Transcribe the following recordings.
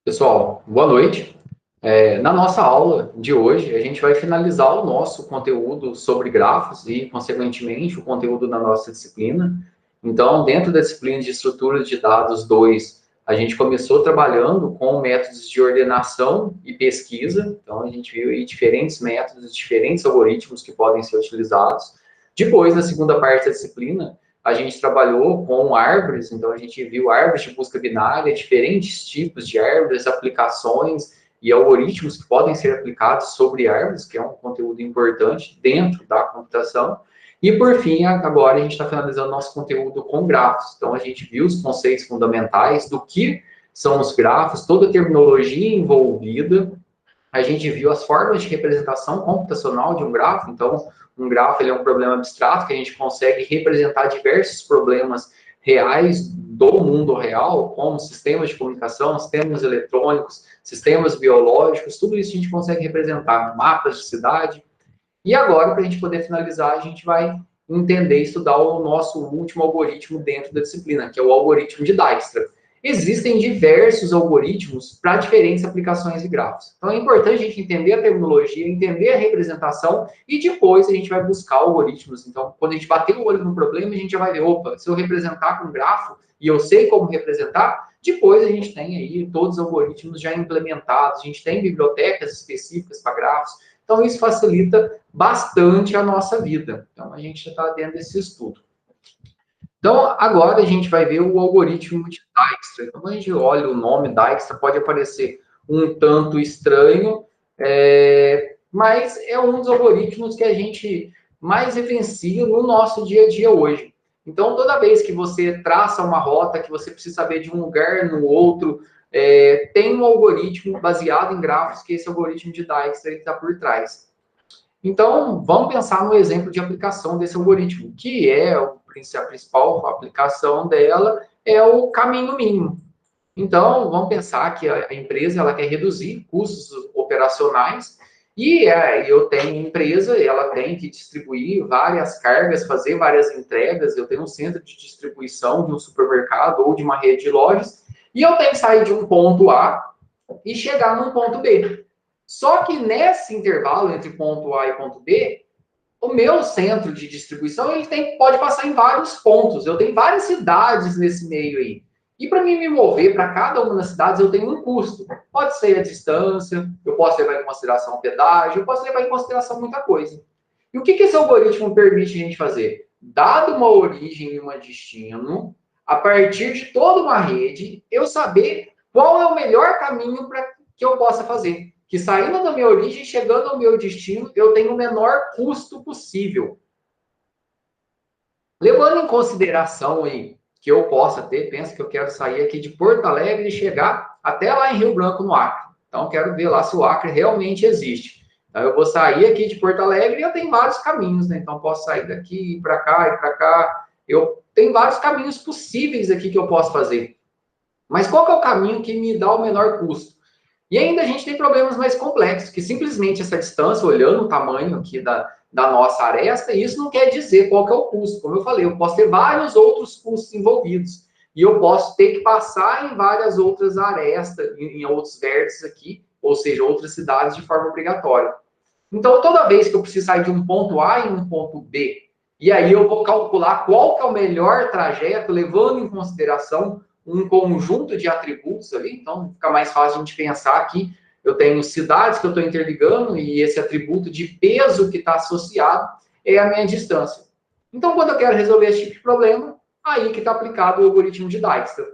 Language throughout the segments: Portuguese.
Pessoal, boa noite. Na nossa aula de hoje, a gente vai finalizar o nosso conteúdo sobre grafos e, consequentemente, o conteúdo da nossa disciplina. Então, dentro da disciplina de estrutura de dados 2, a gente começou trabalhando com métodos de ordenação e pesquisa. Então, a gente viu aí diferentes métodos, diferentes algoritmos que podem ser utilizados. Depois, na segunda parte da disciplina, a gente trabalhou com árvores, então a gente viu árvores de busca binária, diferentes tipos de árvores, aplicações e algoritmos que podem ser aplicados sobre árvores, que é um conteúdo importante dentro da computação. E, por fim, agora a gente está finalizando nosso conteúdo com grafos. Então, a gente viu os conceitos fundamentais do que são os grafos, toda a terminologia envolvida, a gente viu as formas de representação computacional de um grafo. Então, um grafo ele é um problema abstrato que a gente consegue representar diversos problemas reais do mundo real, como sistemas de comunicação, sistemas eletrônicos, sistemas biológicos, tudo isso a gente consegue representar, mapas de cidade. E agora, para a gente poder finalizar, a gente vai entender e estudar o nosso último algoritmo dentro da disciplina, que é o algoritmo de Dijkstra. Existem diversos algoritmos para diferentes aplicações de grafos. Então é importante a gente entender a terminologia, entender a representação e depois a gente vai buscar algoritmos. Então, quando a gente bater o olho no problema, a gente já vai ver, opa, se eu representar com grafo e eu sei como representar, depois a gente tem aí todos os algoritmos já implementados, a gente tem bibliotecas específicas para grafos, então isso facilita bastante a nossa vida. Então a gente já está dentro desse estudo. Então, agora a gente vai ver o algoritmo de Dijkstra. Então, quando a gente olha o nome Dijkstra, pode parecer um tanto estranho, mas é um dos algoritmos que a gente mais vivencia no nosso dia a dia hoje. Então, toda vez que você traça uma rota, que você precisa saber de um lugar no outro, tem um algoritmo baseado em grafos, que esse algoritmo de Dijkstra está por trás. Então, vamos pensar no exemplo de aplicação desse algoritmo, que é a principal aplicação dela é o caminho mínimo. Então, vamos pensar que a empresa ela quer reduzir custos operacionais e eu tenho empresa, ela tem que distribuir várias cargas, fazer várias entregas. Eu tenho um centro de distribuição de um supermercado ou de uma rede de lojas e eu tenho que sair de um ponto A e chegar num ponto B. Só que nesse intervalo entre ponto A e ponto B, o meu centro de distribuição pode passar em vários pontos. Eu tenho várias cidades nesse meio aí. E para mim me mover para cada uma das cidades, eu tenho um custo. Pode ser a distância, eu posso levar em consideração o pedágio, eu posso levar em consideração muita coisa. E o que esse algoritmo permite a gente fazer? Dado uma origem e um destino, a partir de toda uma rede, eu saber qual é o melhor caminho para que eu possa fazer. Que saindo da minha origem, chegando ao meu destino, eu tenho o menor custo possível. Levando em consideração aí que eu possa ter, penso que eu quero sair aqui de Porto Alegre e chegar até lá em Rio Branco, no Acre. Então, quero ver lá se o Acre realmente existe. Então, eu vou sair aqui de Porto Alegre e eu tenho vários caminhos, né? Então, posso sair daqui, ir para cá, ir para cá. Eu tenho vários caminhos possíveis aqui que eu posso fazer. Mas qual que é o caminho que me dá o menor custo? E ainda a gente tem problemas mais complexos, que simplesmente essa distância, olhando o tamanho aqui da nossa aresta, isso não quer dizer qual que é o custo. Como eu falei, eu posso ter vários outros custos envolvidos. E eu posso ter que passar em várias outras arestas, em outros vértices aqui, ou seja, outras cidades de forma obrigatória. Então, toda vez que eu preciso sair de um ponto A em um ponto B, e aí eu vou calcular qual que é o melhor trajeto, levando em consideração um conjunto de atributos ali, então fica mais fácil a gente pensar que eu tenho cidades que eu estou interligando e esse atributo de peso que está associado é a minha distância. Então, quando eu quero resolver esse tipo de problema, aí que está aplicado o algoritmo de Dijkstra.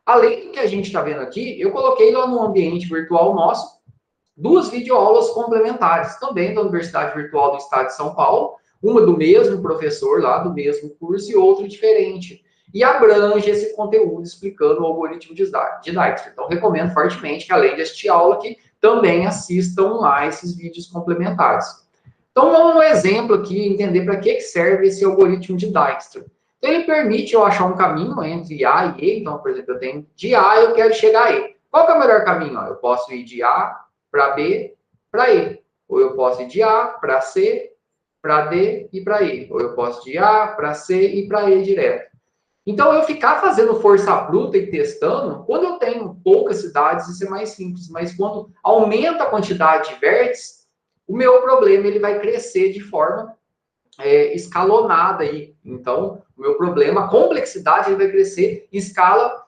Além do que a gente está vendo aqui, eu coloquei lá no ambiente virtual nosso duas videoaulas complementares, também da Universidade Virtual do Estado de São Paulo, uma do mesmo professor lá, do mesmo curso, e outra diferente. E abrange esse conteúdo explicando o algoritmo de Dijkstra. Então, recomendo fortemente que, além de assistir aula aqui, também assistam lá esses vídeos complementares. Então, vamos um exemplo aqui, entender para que serve esse algoritmo de Dijkstra. Então, ele permite eu achar um caminho entre A e E. Então, por exemplo, eu tenho de A e eu quero chegar a E. Qual que é o melhor caminho? Eu posso ir de A para B, para E. Ou eu posso ir de A para C, para D e para E. Ou eu posso ir de A para C e para E direto. Então, eu ficar fazendo força bruta e testando, quando eu tenho poucas cidades, isso é mais simples. Mas quando aumenta a quantidade de vértices, o meu problema ele vai crescer de forma escalonada aí. Então, o meu problema, a complexidade ele vai crescer em escala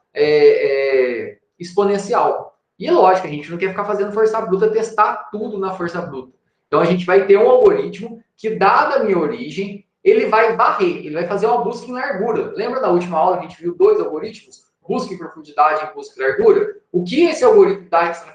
exponencial. E lógico, a gente não quer ficar fazendo força bruta, testar tudo na força bruta. Então, a gente vai ter um algoritmo que, dada a minha origem, ele vai varrer, ele vai fazer uma busca em largura. Lembra da última aula que a gente viu 2 algoritmos? Busca em profundidade e busca em largura? O que esse algoritmo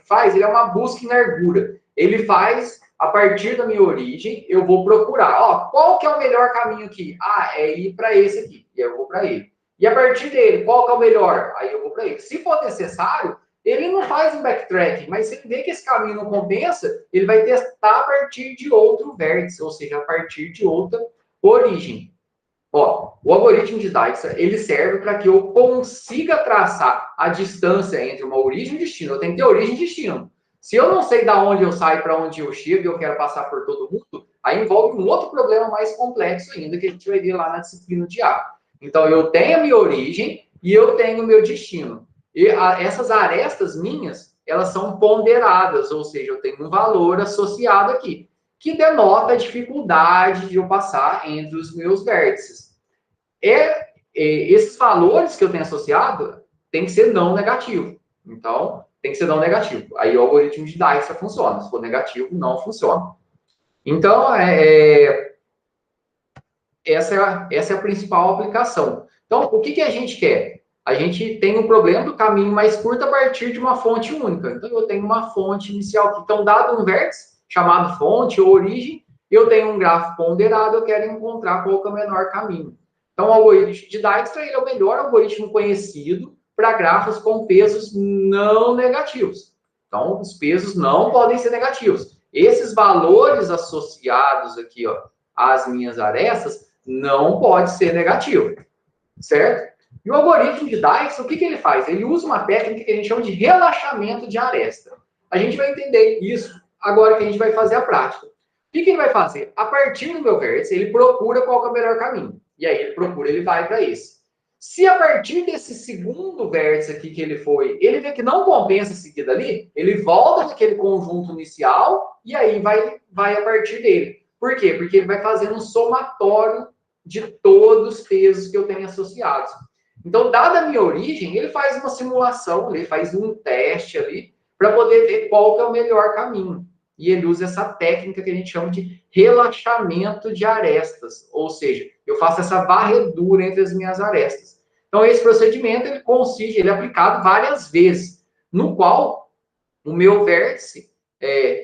faz? Ele é uma busca em largura. Ele faz, a partir da minha origem, eu vou procurar. Ó, qual que é o melhor caminho aqui? Ah, é ir para esse aqui. E aí eu vou para ele. E a partir dele, qual que é o melhor? Aí eu vou para ele. Se for necessário, ele não faz um backtracking, mas se ele vê que esse caminho não compensa, ele vai testar a partir de outro vértice, ou seja, a partir de outra origem. Ó, o algoritmo de Dijkstra, ele serve para que eu consiga traçar a distância entre uma origem e destino. Eu tenho que ter origem e destino. Se eu não sei da onde eu saio para onde eu chego e eu quero passar por todo mundo, aí envolve um outro problema mais complexo ainda, que a gente vai ver lá na disciplina de A. Então, eu tenho a minha origem e eu tenho o meu destino. E essas arestas minhas, elas são ponderadas, ou seja, eu tenho um valor associado aqui, que denota a dificuldade de eu passar entre os meus vértices. Esses valores que eu tenho associado tem que ser não negativo. Então, tem que ser não negativo. Aí o algoritmo de Dijkstra funciona. Se for negativo, não funciona. Então, essa é a principal aplicação. Então, o que a gente quer? A gente tem um problema do caminho mais curto a partir de uma fonte única. Então, eu tenho uma fonte inicial. Então, dado um vértice, chamado fonte ou origem, eu tenho um grafo ponderado, eu quero encontrar qual é o menor caminho. Então, o algoritmo de Dijkstra é o melhor algoritmo conhecido para grafos com pesos não negativos. Então, os pesos não podem ser negativos. Esses valores associados aqui, ó, às minhas arestas, não pode ser negativo, certo? E o algoritmo de Dijkstra, o que ele faz? Ele usa uma técnica que a gente chama de relaxamento de aresta. A gente vai entender isso agora que a gente vai fazer a prática. O que ele vai fazer? A partir do meu vértice, ele procura qual é o melhor caminho. E aí ele procura, ele vai para esse. Se a partir desse segundo vértice aqui que ele foi, ele vê que não compensa seguir dali, ele volta naquele conjunto inicial e aí vai a partir dele. Por quê? Porque ele vai fazendo um somatório de todos os pesos que eu tenho associados. Então, dada a minha origem, ele faz uma simulação, ele faz um teste ali, para poder ver qual que é o melhor caminho. E ele usa essa técnica que a gente chama de relaxamento de arestas, ou seja, eu faço essa varredura entre as minhas arestas. Então, esse procedimento, ele é aplicado várias vezes, no qual o meu vértice,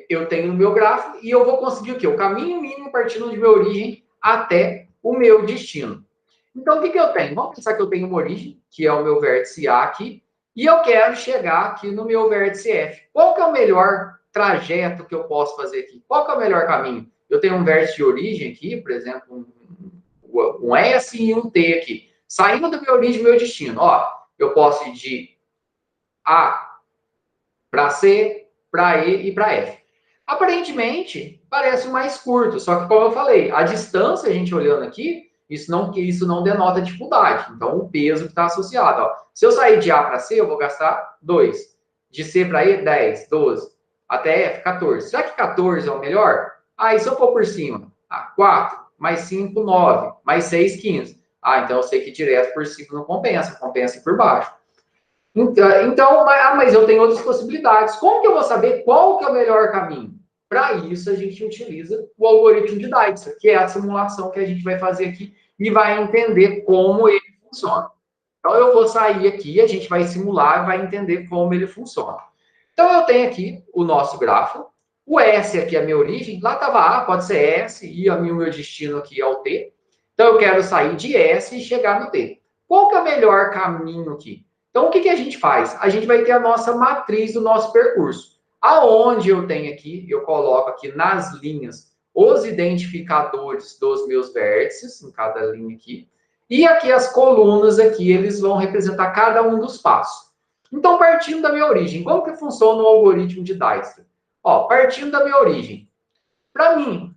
eu tenho no meu grafo, e eu vou conseguir o quê? O caminho mínimo partindo de minha origem até o meu destino. Então, o que eu tenho? Vamos pensar que eu tenho uma origem, que é o meu vértice A aqui, e eu quero chegar aqui no meu vértice F. Qual que é o melhor trajeto que eu posso fazer aqui? Qual que é o melhor caminho? Eu tenho um vértice de origem aqui, por exemplo, um S e um T aqui. Saindo da minha origem e meu destino. Ó, eu posso ir de A para C, para E e para F. Aparentemente, parece o mais curto, só que, como eu falei, a distância, a gente olhando aqui, isso não denota dificuldade. Então, o peso que está associado. Ó. Se eu sair de A para C, eu vou gastar 2. De C para E, 10, 12. Até F, 14. Será que 14 é o melhor? Ah, e se eu for por cima? 4, mais 5, 9, mais 6, 15. Então eu sei que direto por cima não compensa, compensa por baixo. Então, mas eu tenho outras possibilidades. Como que eu vou saber qual que é o melhor caminho? Para isso, a gente utiliza o algoritmo de Dijkstra, que é a simulação que a gente vai fazer aqui e vai entender como ele funciona. Então, eu vou sair aqui, a gente vai simular e vai entender como ele funciona. Então, eu tenho aqui o nosso grafo. O S aqui é a minha origem. Lá estava A, pode ser S, e o meu destino aqui é o T. Então, eu quero sair de S e chegar no T. Qual que é o melhor caminho aqui? Então, o que a gente faz? A gente vai ter a nossa matriz do nosso percurso. Aonde eu tenho aqui, eu coloco aqui nas linhas os identificadores dos meus vértices, em cada linha aqui. E aqui as colunas aqui, eles vão representar cada um dos passos. Então, partindo da minha origem, como que funciona o algoritmo de Dijkstra? Ó, partindo da minha origem. Para mim,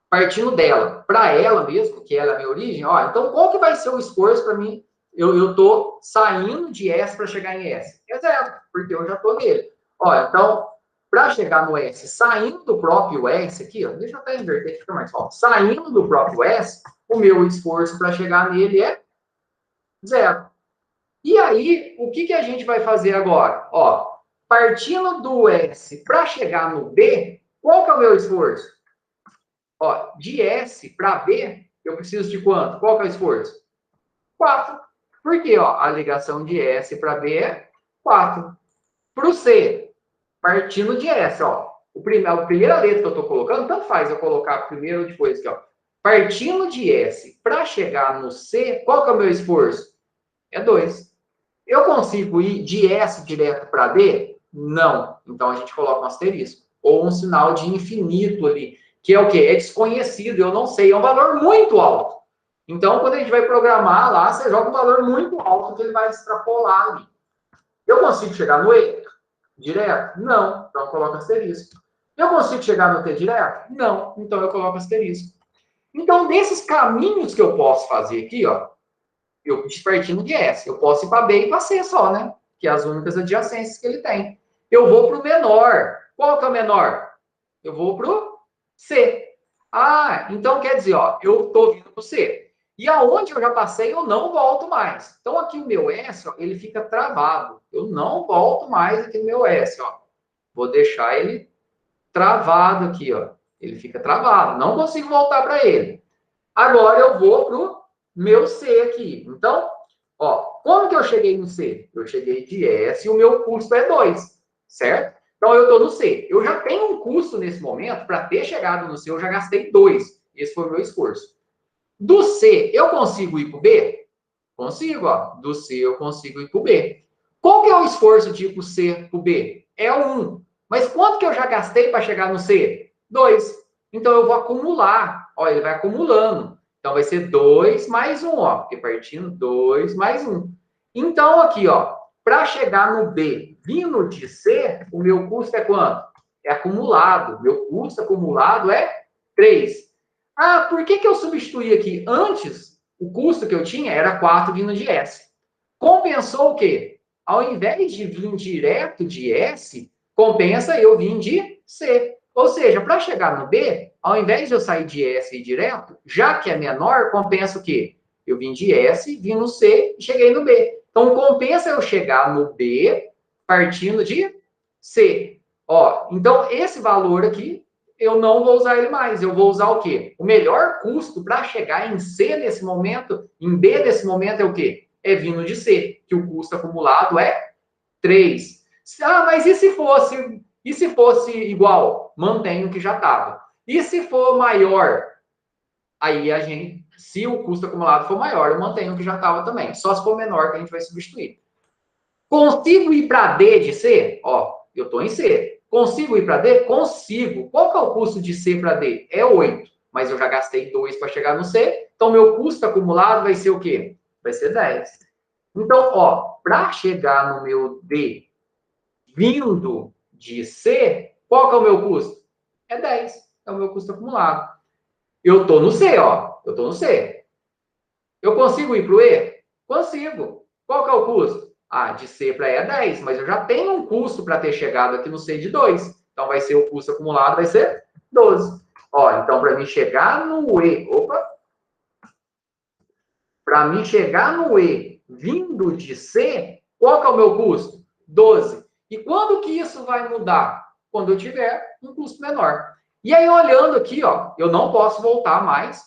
partindo dela, para ela mesmo, que ela é a minha origem, ó, então qual que vai ser o esforço para mim eu estou saindo de S para chegar em S? É zero, porque eu já estou nele. Ó, então, para chegar no S, saindo do próprio S aqui, ó, deixa eu até inverter que fica mais fácil. Saindo do próprio S, o meu esforço para chegar nele é zero. E aí, o que a gente vai fazer agora? Ó, partindo do S para chegar no B, qual que é o meu esforço? Ó, de S para B, eu preciso de quanto? Qual que é o esforço? 4. Por quê? Ó, a ligação de S para B é 4. Para o C, partindo de S, ó, a primeira letra que eu estou colocando, tanto faz eu colocar primeiro ou depois aqui, ó. Partindo de S para chegar no C, qual que é o meu esforço? É 2. Eu consigo ir de S direto para D? Não. Então a gente coloca um asterisco. Ou um sinal de infinito ali, que é o quê? É desconhecido, eu não sei, é um valor muito alto. Então, quando a gente vai programar lá, você joga um valor muito alto que ele vai extrapolar ali. Eu consigo chegar no E direto? Não. Então eu coloco asterisco. Eu consigo chegar no T direto? Não. Então eu coloco asterisco. Então, desses caminhos que eu posso fazer aqui, ó, eu partindo de S. Eu posso ir para B e para C só, né? Que é as únicas adjacências que ele tem. Eu vou para o menor. Qual que é o menor? Eu vou para o C. Ah, então quer dizer, ó, eu estou vindo para o C. E aonde eu já passei, eu não volto mais. Então aqui o meu S, ó, ele fica travado. Eu não volto mais aqui no meu S, ó. Vou deixar ele travado aqui, ó. Ele fica travado. Não consigo voltar para ele. Agora eu vou para o meu C aqui. Então, ó, como que eu cheguei no C? Eu cheguei de S e o meu custo é 2, certo? Então, eu estou no C. Eu já tenho um custo nesse momento, para ter chegado no C, eu já gastei 2. Esse foi o meu esforço. Do C, eu consigo ir para o B? Consigo, ó. Do C, eu consigo ir para o B. Qual que é o esforço de ir para o C para o B? É 1. Mas quanto que eu já gastei para chegar no C? 2. Então, eu vou acumular. Ó, ele vai acumulando. Então, vai ser 2 mais 1, ó. Porque partindo 2 mais 1. Então, aqui, ó. Para chegar no B vindo de C, o meu custo é quanto? É acumulado. Meu custo acumulado é 3. Ah, por que eu substituí aqui? Antes, o custo que eu tinha era 4 vindo de S. Compensou o quê? Ao invés de vir direto de S, compensa eu vir de C. Ou seja, para chegar no B, ao invés de eu sair de S e ir direto, já que é menor, compensa o quê? Eu vim de S, vim no C e cheguei no B. Então, compensa eu chegar no B partindo de C. Ó, então, esse valor aqui, eu não vou usar ele mais. Eu vou usar o quê? O melhor custo para chegar em C nesse momento, em B nesse momento é o quê? É vindo de C, que o custo acumulado é 3. Ah, mas e se fosse igual? Mantém o que já estava. E se for maior? Aí a gente, se o custo acumulado for maior, eu mantenho o que já estava também. Só se for menor que a gente vai substituir. Consigo ir para D de C? Ó, eu estou em C. Consigo ir para D? Consigo. Qual que é o custo de C para D? É 8. Mas eu já gastei 2 para chegar no C. Então, meu custo acumulado vai ser o quê? Vai ser 10. Então, ó, para chegar no meu D vindo de C, qual que é o meu custo? É 10. É o meu custo acumulado. Eu estou no C, ó. Eu estou no C. Eu consigo ir para o E? Consigo. Qual que é o custo? Ah, de C para E é 10, mas eu já tenho um custo para ter chegado aqui no C de 2. Então, vai ser o custo acumulado, vai ser 12. Ó, então, para mim chegar no E... Opa! Para mim chegar no E vindo de C, qual que é o meu custo? 12. E quando que isso vai mudar? Quando eu tiver um custo menor. E aí, olhando aqui, ó, eu não posso voltar mais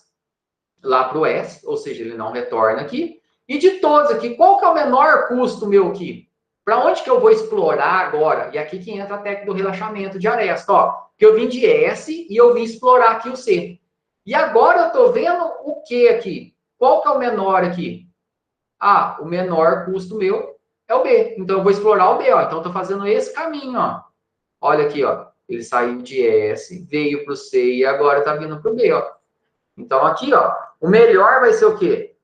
lá para o S, ou seja, ele não retorna aqui. E de todos aqui, qual que é o menor custo meu aqui? Para onde que eu vou explorar agora? E aqui que entra a técnica do relaxamento de aresta, ó. Que eu vim de S e eu vim explorar aqui o C. E agora eu estou vendo o que aqui? Qual que é o menor aqui? Ah, o menor custo meu é o B. Então eu vou explorar o B, ó. Então eu estou fazendo esse caminho, ó. Olha aqui, ó. Ele saiu de S, veio para o C e agora está vindo para o B, ó. Então aqui, ó, o melhor vai ser o quê?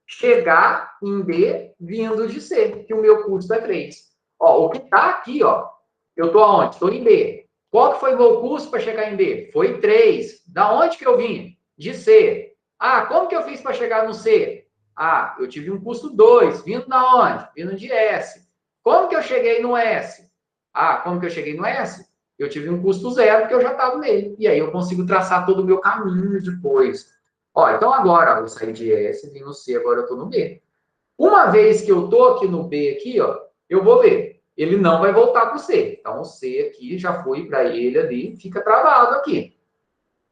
Chegar em B vindo de C, que o meu custo é 3. Ó, o que está aqui, ó, eu estou aonde? Estou em B. Qual que foi o meu custo para chegar em B? Foi 3. Da onde que eu vim? De C. Ah, como que eu fiz para chegar no C? Ah, eu tive um custo 2, vindo da onde? Vindo de S. Como que eu cheguei no S? Ah, como que eu cheguei no S? Eu tive um custo 0, porque eu já estava nele. E aí eu consigo traçar todo o meu caminho depois. Ó, então agora, eu saí de S, vim no C, agora eu estou no B. Uma vez que eu estou aqui no B, aqui, ó, eu vou ver. Ele não vai voltar para o C. Então, o C aqui já foi para ele ali, fica travado aqui.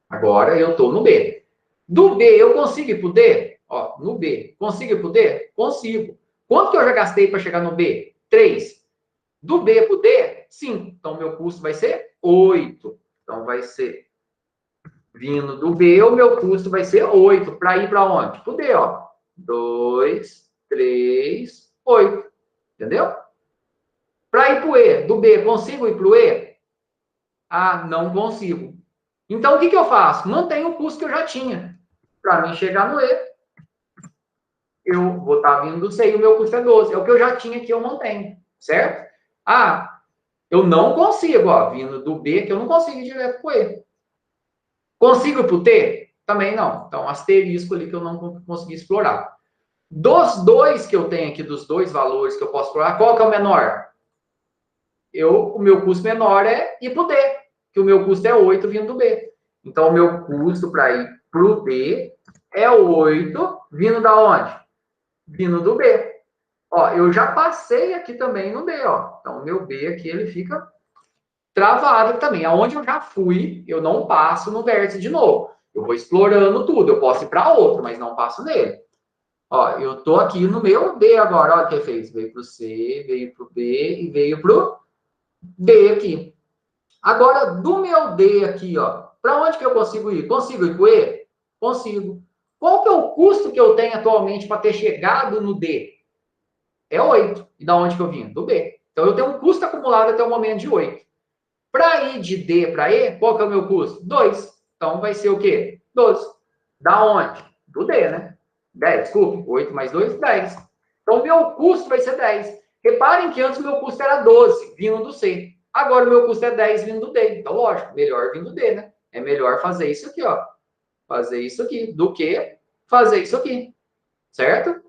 Agora eu estou no B. Do B, eu consigo ir para o D? Ó, no B. Consigo ir para o D? Consigo. Quanto que eu já gastei para chegar no B? 3. Do B para o D? 5. Então, meu custo vai ser 8. Então, vai ser, vindo do B, o meu custo vai ser 8. Para ir para onde? Para o D, ó. 2, 3, 8. Entendeu? Para ir para o E, do B, consigo ir para o E? Ah, não consigo. Então, o que eu faço? Mantenho o custo que eu já tinha. Para mim chegar no E, eu vou estar vindo do C e o meu custo é 12. É o que eu já tinha que eu mantenho, certo? Ah, eu não consigo, ó, vindo do B, que eu não consigo ir direto para o E. Consigo ir para o T? Também não. Então, asterisco ali que eu não consegui explorar. Dos dois que eu tenho aqui, dos dois valores que eu posso explorar, qual que é o menor? O meu custo menor é ir para o D, que o meu custo é 8 vindo do B. Então, o meu custo para ir para o D é 8 vindo da onde? Vindo do B. Ó, eu já passei aqui também no B, ó. Então, o meu B aqui, ele fica travado também. Aonde eu já fui, eu não passo no vértice de novo. Eu vou explorando tudo. Eu posso ir para outro, mas não passo nele. Ó, eu tô aqui no meu B agora. Olha o que fez. Veio para o C, veio para o B e veio para o D aqui. Agora, do meu D aqui, ó, para onde que eu consigo ir? Consigo ir para o E? Consigo. Qual que é o custo que eu tenho atualmente para ter chegado no D? É 8. E da onde que eu vim? Do B. Então, eu tenho um custo acumulado até o momento de 8. Para ir de D para E, qual que é o meu custo? 2. Então, vai ser o quê? 12. Da onde? Do D, né? 10, desculpe. 8 mais 2, 10. Então, o meu custo vai ser 10. Reparem que antes o meu custo era 12, vindo do C. Agora o meu custo é 10 vindo do D. Então, lógico, melhor vindo do D, né? É melhor fazer isso aqui, ó. Fazer isso aqui, do que fazer isso aqui. Certo?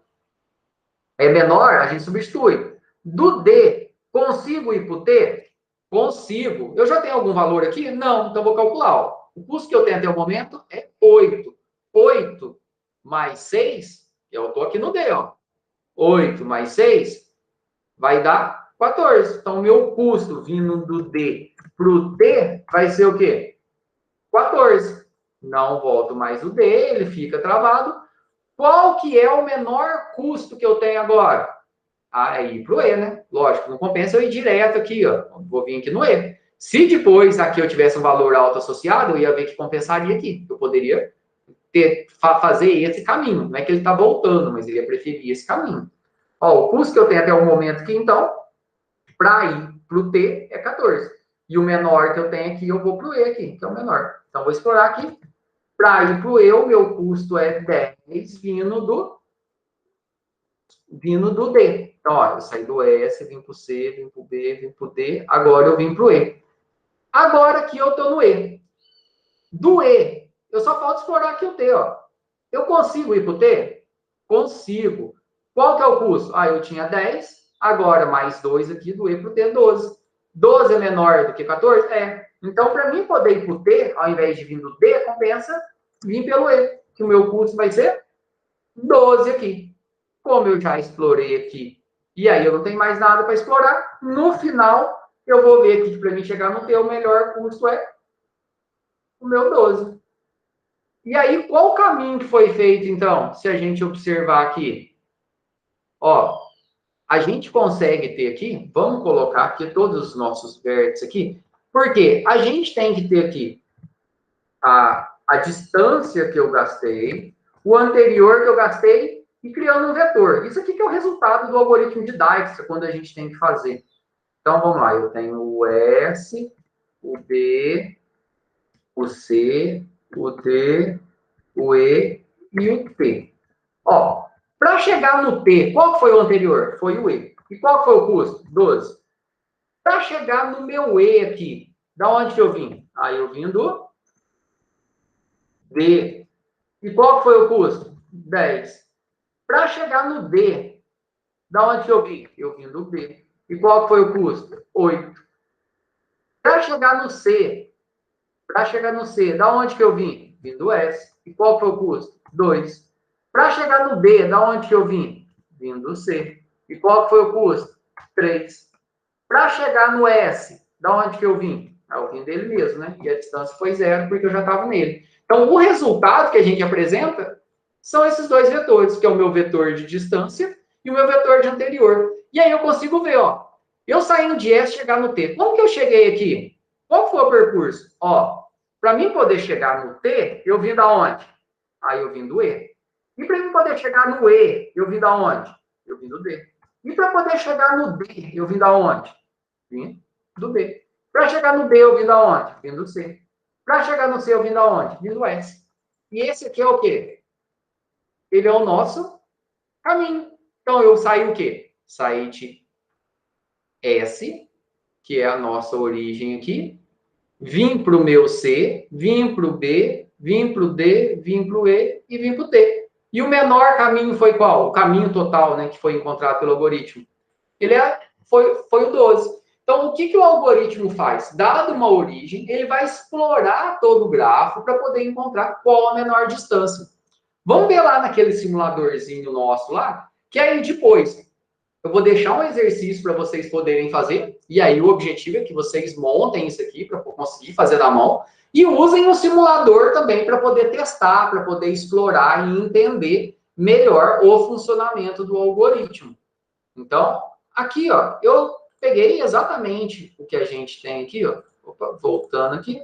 É menor, a gente substitui. Do D, consigo ir para o T? Consigo. Eu já tenho algum valor aqui? Não, então vou calcular. Ó. O custo que eu tenho até o momento é 8. 8 mais 6, eu estou aqui no D, ó. 8 mais 6 vai dar 14. Então, o meu custo vindo do D para o T vai ser o quê? 14. Não volto mais o D, ele fica travado. Qual que é o menor custo que eu tenho agora? Aí para o E, né? Lógico, não compensa eu ir direto aqui, ó. Vou vir aqui no E. Se depois aqui eu tivesse um valor alto associado, eu ia ver que compensaria aqui. Eu poderia fazer esse caminho. Não é que ele está voltando, mas ele ia preferir esse caminho. Ó, o custo que eu tenho até o momento aqui, então, para ir para o T é 14. E o menor que eu tenho aqui, eu vou para o E aqui, que é o menor. Então, vou explorar aqui. Para ir para o E, o meu custo é 10 vindo do D. Então, ó, eu saí do S, vim para o C, vim para o B, vim para o D, agora eu vim para o E. Agora aqui eu estou no E. Do E, eu só falta explorar aqui o T, ó. Eu consigo ir para o T? Consigo. Qual que é o custo? Ah, eu tinha 10, agora mais 2 aqui do E para o T, 12. 12 é menor do que 14? É. Então, para mim poder ir para o T, ao invés de vir do D, compensa vir pelo E, que o meu custo vai ser 12 aqui. Como eu já explorei aqui, e aí eu não tenho mais nada para explorar, no final eu vou ver aqui que para mim chegar no T, o melhor custo é o meu 12. E aí, qual o caminho que foi feito, então, se a gente observar aqui? Ó, a gente consegue ter aqui, vamos colocar aqui todos os nossos vértices aqui, porque a gente tem que ter aqui a distância que eu gastei, o anterior que eu gastei e criando um vetor. Isso aqui que é o resultado do algoritmo de Dijkstra, quando a gente tem que fazer. Então, vamos lá, eu tenho o S, o B, o C, o D, o E e o T. Ó, para chegar no T, qual foi o anterior? Foi o E. E qual foi o custo? 12. Para chegar no meu E aqui, da onde que eu vim? Aí eu vim do D. E qual foi o custo? 10. Para chegar no D, da onde que eu vim? Eu vim do B. E qual foi o custo? 8. Para chegar no C, da onde que eu vim? Vim do S. E qual foi o custo? 2. Para chegar no D, da onde que eu vim? Vim do C. E qual foi o custo? 3. Para chegar no S, da onde que eu vim? Eu vim dele mesmo, né? E a distância foi 0, porque eu já estava nele. Então, o resultado que a gente apresenta são esses dois vetores, que é o meu vetor de distância e o meu vetor de anterior. E aí eu consigo ver, ó, eu saindo de S chegar no T. Como que eu cheguei aqui? Qual foi o percurso? Ó, para mim poder chegar no T, eu vim da onde? Aí eu vim do E. E para mim poder chegar no E, eu vim da onde? Eu vim do D. E para poder chegar no D, eu vim da onde? Vim do B. Para chegar no B, eu vim da onde? Vim do C. Para chegar no C, eu vim da onde? Vim do S. E esse aqui é o quê? Ele é o nosso caminho. Então, eu saí o quê? Saí de S, que é a nossa origem aqui, vim para o meu C, vim para o B, vim para o D, vim para o E e vim para o T. E o menor caminho foi qual? O caminho total, né, que foi encontrado pelo algoritmo. Foi o 12. Então, o que o algoritmo faz? Dado uma origem, ele vai explorar todo o grafo para poder encontrar qual a menor distância. Vamos ver lá naquele simuladorzinho nosso lá, que aí depois eu vou deixar um exercício para vocês poderem fazer, e aí o objetivo é que vocês montem isso aqui para conseguir fazer na mão, e usem o simulador também para poder testar, para poder explorar e entender melhor o funcionamento do algoritmo. Então, aqui, ó, eu peguei exatamente o que a gente tem aqui, ó. Opa, voltando aqui.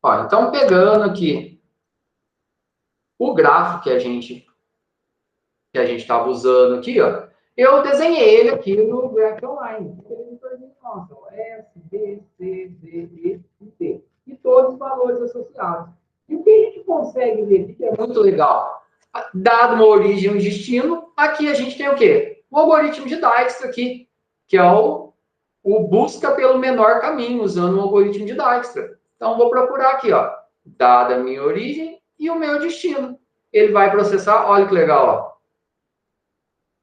Ó, então, pegando aqui o gráfico que a gente estava usando aqui, ó, eu desenhei ele aqui no Graph Online. Nossa, S, B, C, D, E e T. E todos os valores associados. E o que a gente consegue ver aqui, que é muito legal, dado uma origem e um destino, aqui a gente tem o quê? O algoritmo de Dijkstra aqui, que é o busca pelo menor caminho, usando o algoritmo de Dijkstra. Então, vou procurar aqui, ó, dada a minha origem e o meu destino. Ele vai processar, olha que legal, ó.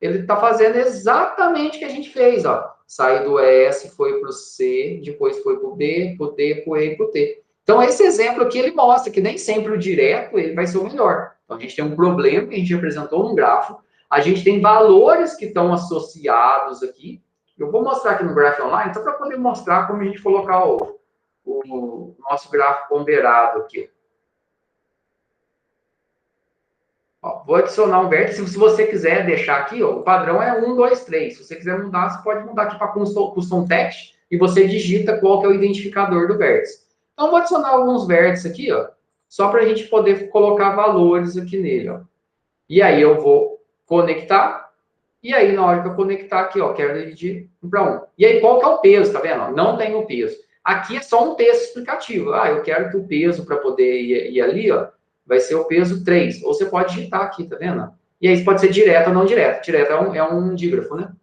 Ele está fazendo exatamente o que a gente fez, ó. Saiu do S, foi para o C, depois foi para o B, para o D, para o E e para o T. Então, esse exemplo aqui, ele mostra que nem sempre o direto ele vai ser o melhor. Então, a gente tem um problema que a gente apresentou no gráfico, a gente tem valores que estão associados aqui. Eu vou mostrar aqui no Graph Online, só para poder mostrar como a gente colocar o nosso gráfico ponderado aqui. Ó, vou adicionar um vértice. Se você quiser deixar aqui, ó, o padrão é 1, 2, 3. Se você quiser mudar, você pode mudar aqui para custom text e você digita qual que é o identificador do vértice. Então, vou adicionar alguns vértices aqui, ó, só para a gente poder colocar valores aqui nele. Ó. E aí eu vou conectar. E aí, na hora que eu conectar aqui, ó, quero dividir 1 para 1. E aí, qual que é o peso, tá vendo? Não tem o peso. Aqui é só um texto explicativo. Ah, eu quero que o peso para poder ir ali, ó, vai ser o peso 3. Ou você pode digitar aqui, tá vendo? E aí pode ser direto ou não direto. Direto é um dígrafo, né?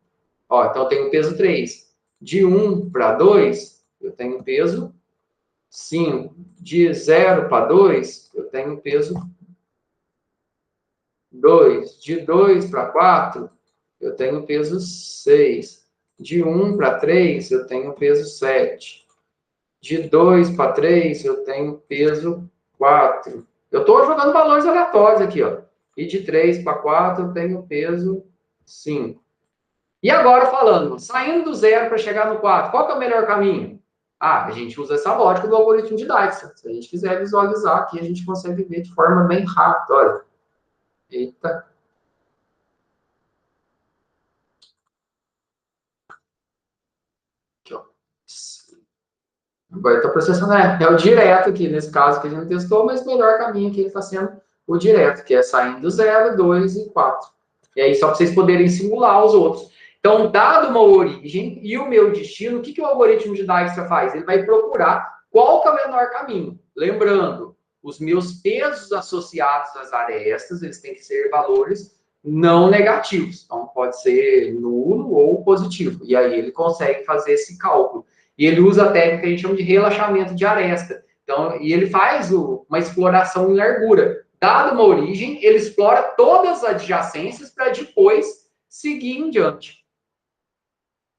Ó, então eu tenho o peso 3. De 1 para 2, eu tenho o peso 5. De 0 para 2, eu tenho o peso 2. De 2 para 4, eu tenho o peso 6. De 1 para 3, eu tenho o peso 7. De 2 para 3, eu tenho o peso 4. Eu estou jogando valores aleatórios aqui, ó. E de 3 para 4, eu tenho peso 5. E agora falando, saindo do 0 para chegar no 4, qual que é o melhor caminho? Ah, a gente usa essa lógica do algoritmo de Dijkstra. Se a gente quiser visualizar aqui, a gente consegue ver de forma bem rápida. Olha. Eita. Aqui, ó. Agora está processando, é o direto aqui, nesse caso que a gente testou, mas o melhor caminho aqui está sendo o direto, que é saindo do 0, 2 e 4. E aí, só para vocês poderem simular os outros. Então, dado uma origem e o meu destino, o que o algoritmo de Dijkstra faz? Ele vai procurar qual que é o menor caminho. Lembrando, os meus pesos associados às arestas, eles têm que ser valores não negativos. Então, pode ser nulo ou positivo. E aí, ele consegue fazer esse cálculo. E ele usa a técnica que a gente chama de relaxamento de aresta. Então, e ele faz uma exploração em largura. Dado uma origem, ele explora todas as adjacências para depois seguir em diante.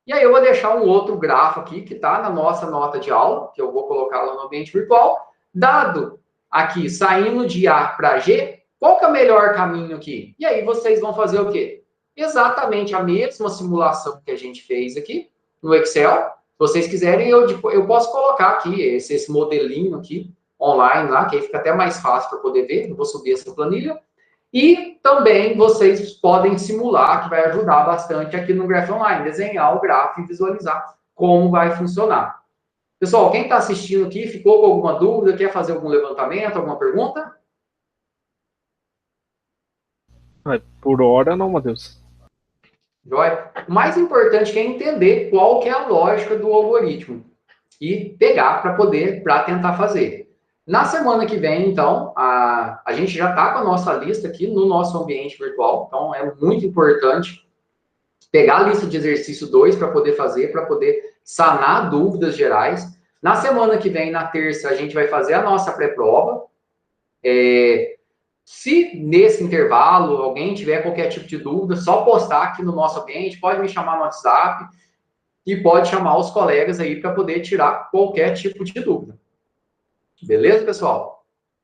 E aí eu vou deixar um outro grafo aqui, que está na nossa nota de aula, que eu vou colocar lá no ambiente virtual. Dado aqui, saindo de A para G, qual que é o melhor caminho aqui? E aí vocês vão fazer o quê? Exatamente a mesma simulação que a gente fez aqui no Excel. Se vocês quiserem, eu posso colocar aqui esse modelinho aqui online lá, que aí fica até mais fácil para poder ver. Eu vou subir essa planilha. E também vocês podem simular, que vai ajudar bastante aqui no Graph Online, desenhar o gráfico e visualizar como vai funcionar. Pessoal, quem está assistindo aqui, ficou com alguma dúvida, quer fazer algum levantamento, alguma pergunta? Por hora não, Matheus. Joia? O mais importante é entender qual que é a lógica do algoritmo e pegar para tentar fazer. Na semana que vem, então, a gente já está com a nossa lista aqui no nosso ambiente virtual, então é muito importante pegar a lista de exercício 2 para poder fazer, para poder sanar dúvidas gerais. Na semana que vem, na terça, a gente vai fazer a nossa pré-prova. Se nesse intervalo alguém tiver qualquer tipo de dúvida, só postar aqui no nosso ambiente, pode me chamar no WhatsApp e pode chamar os colegas aí para poder tirar qualquer tipo de dúvida. Beleza, pessoal?